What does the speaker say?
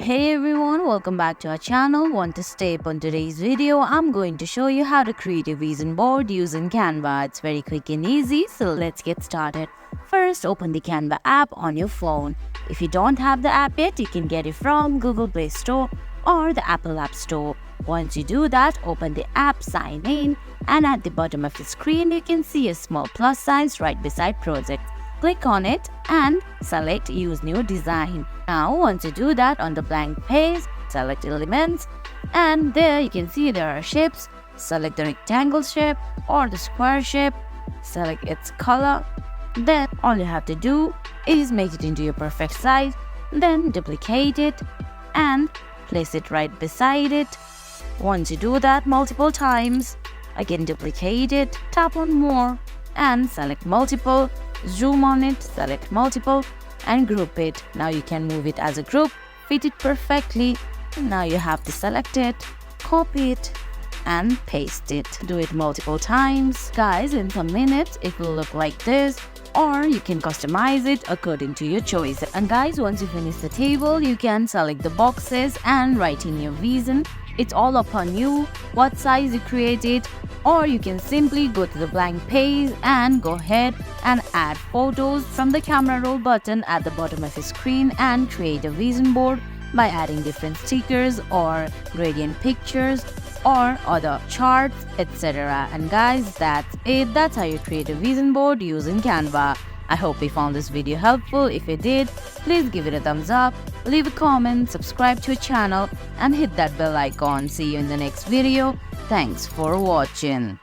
Hey everyone, welcome back to our channel. Want to step on today's video? I'm going to show you how to create a vision board using Canva. It's very quick and easy, so let's get started. First, open the Canva app on your phone. If you don't have the app yet, you can get it from Google Play Store or the Apple App Store. Once you do that, open the app, sign in, and at the bottom of the screen, you can see a small plus sign right beside project. Click on it and select Use New Design. Now, once you do that, on the blank page, select Elements, and there you can see there are shapes. Select the rectangle shape or the square shape. Select its color. Then all you have to do is make it into your perfect size. Then duplicate it and place it right beside it. Once you do that multiple times, again duplicate it, tap on More and select multiple. Zoom on it, select multiple and group it. Now you can move it as a group, fit it perfectly. Now you have to select it, copy it and paste it. Do it multiple times. Guys, in some minutes it will look like this, or you can customize it according to your choice. And guys, once you finish the table, you can select the boxes and write in your vision. It's all upon you what size you create it, or you can simply go to the blank page and go ahead and add photos from the camera roll button at the bottom of your screen and create a vision board by adding different stickers or gradient pictures or other charts, etc. And guys, that's it. That's how you create a vision board using Canva. I hope you found this video helpful. If you did, please give it a thumbs up, leave a comment, subscribe to our channel and hit that bell icon. See you in the next video. Thanks for watching.